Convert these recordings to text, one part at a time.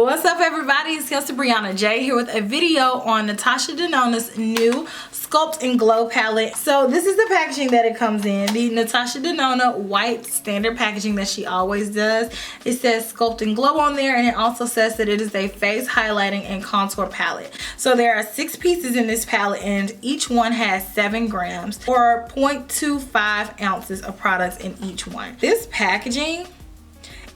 What's up everybody, it's KelseeBrianaJai here with a video on Natasha Denona's new Sculpt and Glow palette. So this is the packaging that it comes in, the Natasha Denona white standard packaging that she always does. It says Sculpt and Glow on there, and it also says that it is a face highlighting and contour palette. So there are 6 pieces in this palette and each one has 7 grams or 0.25 ounces of products in each one. This packaging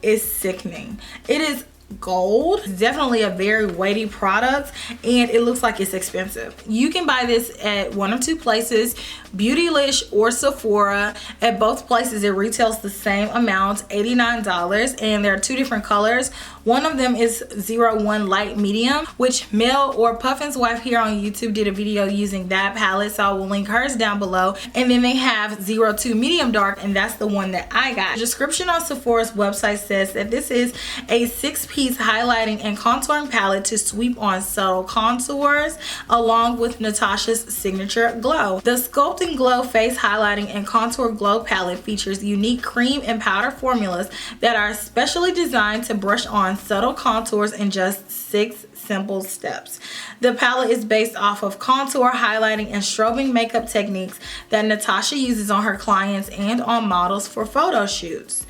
is sickening. It is gold. It's definitely a very weighty product and it looks like it's expensive. You can buy this at one of 2 places, Beautylish or Sephora. At both places it retails the same amount, $89, and there are 2 different colors. One of them is 01 light medium, which Mel or Puffin's wife here on YouTube did a video using that palette, so I will link hers down below. And then they have 02 medium dark, and that's the one that I got. The description on Sephora's website says that this is a 6-piece highlighting and contouring palette to sweep on subtle contours along with Natasha's signature glow. The Sculpt and Glow face highlighting and contour glow palette features unique cream and powder formulas that are specially designed to brush on subtle contours in just 6 simple steps. The palette is based off of contour, highlighting, and strobing makeup techniques that Natasha uses on her clients and on models for photo shoots.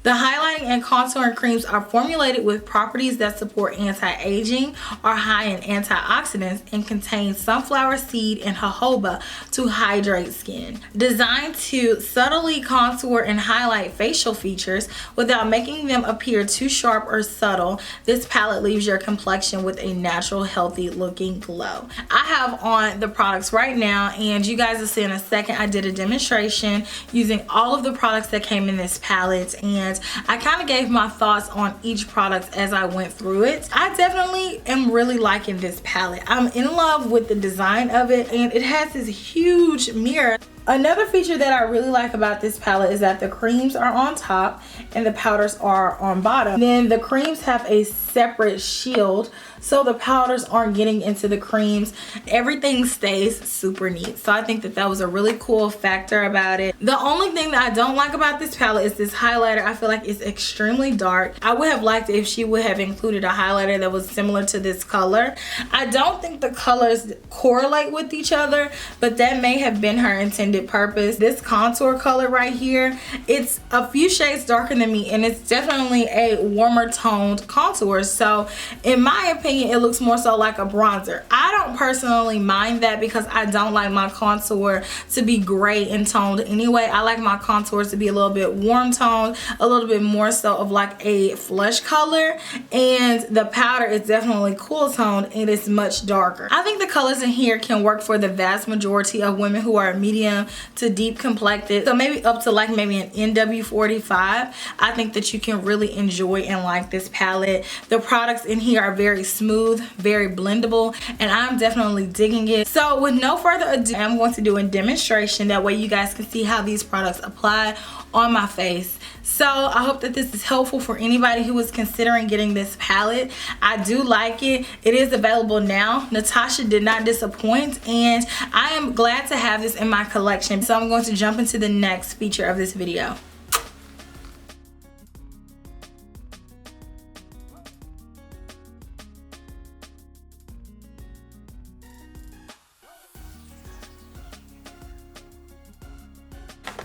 The highlighting and contouring creams are formulated with properties that support anti-aging, are high in antioxidants, and contain sunflower seed and jojoba to hydrate skin. Designed to subtly contour and highlight facial features without making them appear too sharp or subtle, this palette leaves your complexion with a natural, healthy looking glow. I have on the products right now, and you guys will see in a second. I did a demonstration using all of the products that came in this palette, and I kind of gave my thoughts on each product as I went through it. I definitely am really liking this palette. I'm in love with the design of it, and it has this huge mirror. Another feature that I really like about this palette is that the creams are on top and the powders are on bottom. Then the creams have a separate shield, so the powders aren't getting into the creams. Everything stays super neat. So I think that that was a really cool factor about it. The only thing that I don't like about this palette is this highlighter. I feel like it's extremely dark. I would have liked it if she would have included a highlighter that was similar to this color. I don't think the colors correlate with each other, but that may have been her intended purpose. This contour color right here, it's a few shades darker than me, and it's definitely a warmer toned contour. So in my opinion, it looks more so like a bronzer. I don't personally mind that because I don't like my contour to be gray and toned anyway. I like my contours to be a little bit warm toned, a little bit more so of like a flesh color, and the powder is definitely cool toned and it's much darker. I think the colors in here can work for the vast majority of women who are medium to deep complected, so maybe up to like maybe an NW45. I think that you can really enjoy and like this palette. The products in here are very smooth, very blendable, and I'm definitely digging it. So with no further ado, I'm going to do a demonstration, that way you guys can see how these products apply on my face. So I hope that this is helpful for anybody who is considering getting this palette. I do like it. It is available now. Natasha did not disappoint, and I am glad to have this in my collection. So I'm going to jump into the next feature of this video.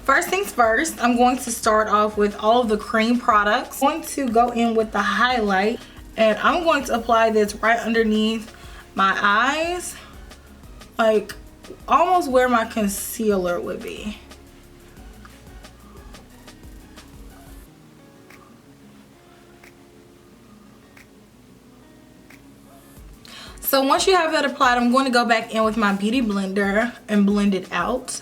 First things first, I'm going to start off with all of the cream products. I'm going to go in with the highlight, and I'm going to apply this right underneath my eyes, like almost where my concealer would be. So once you have that applied, I'm going to go back in with my beauty blender and blend it out.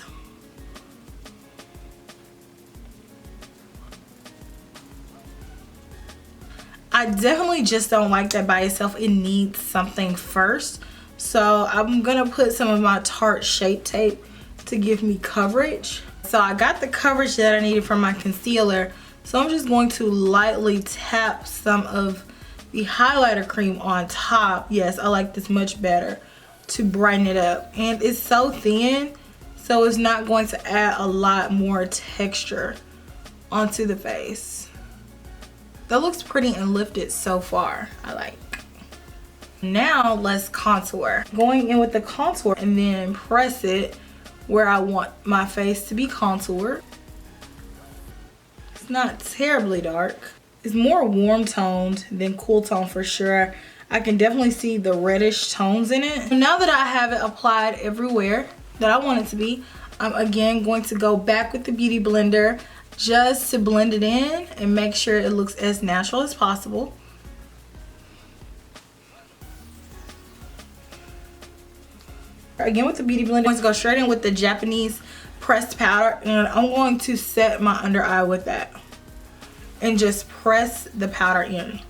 I definitely just don't like that by itself. It needs something first. So I'm gonna put some of my Tarte Shape Tape to give me coverage. So I got the coverage that I needed from my concealer. So I'm just going to lightly tap some of the highlighter cream on top. Yes, I like this much better to brighten it up. And it's so thin, so it's not going to add a lot more texture onto the face. That looks pretty and lifted so far. I like. Now let's contour. Going in with the contour and then press it where I want my face to be contoured. It's not terribly dark. It's more warm toned than cool tone for sure. I can definitely see the reddish tones in it. Now that I have it applied everywhere that I want it to be, I'm again going to go back with the Beauty Blender just to blend it in and make sure it looks as natural as possible. Again with the Beauty Blender, I'm going to go straight in with the Japanese pressed powder, and I'm going to set my under eye with that and just press the powder in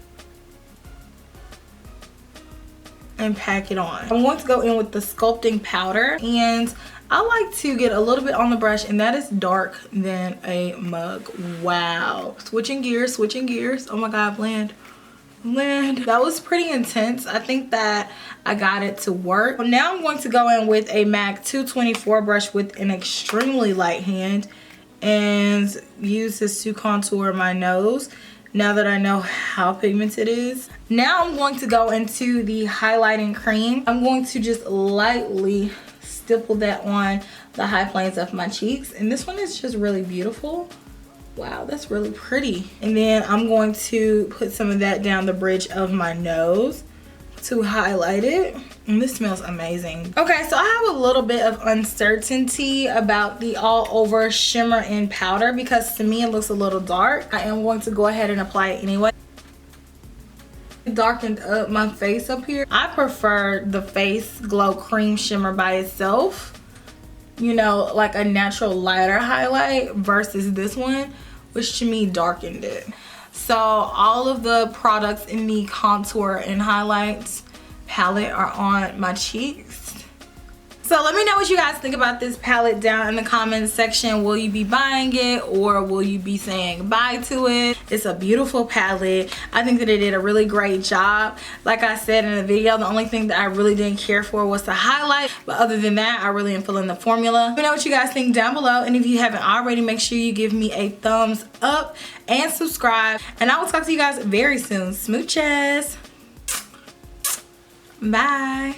and pack it on. I'm going to go in with the sculpting powder, and I like to get a little bit on the brush, and that is dark than a mug. Wow. Switching gears. Oh my god, blend. That was pretty intense. I think that I got it to work. Now I'm going to go in with a MAC 224 brush with an extremely light hand and use this to contour my nose now that I know how pigmented it is. Now I'm going to go into the highlighting cream. I'm going to just lightly stipple that on the high planes of my cheeks, and this one is just really beautiful. Wow, that's really pretty. And then I'm going to put some of that down the bridge of my nose to highlight it. And this smells amazing. Okay, so I have a little bit of uncertainty about the all over shimmer in powder because to me it looks a little dark. I am going to go ahead and apply it anyway. It darkened up my face up here. I prefer the Face Glow Cream Shimmer by itself. You know, like a natural lighter highlight versus this one, which to me darkened it. So all of the products in the contour and highlights palette are on my cheeks. So let me know what you guys think about this palette down in the comments section. Will you be buying it or will you be saying bye to it? It's a beautiful palette. I think that it did a really great job. Like I said in the video, the only thing that I really didn't care for was the highlight. But other than that, I really am feeling the formula. Let me know what you guys think down below. And if you haven't already, make sure you give me a thumbs up and subscribe. And I will talk to you guys very soon. Smooches. Bye.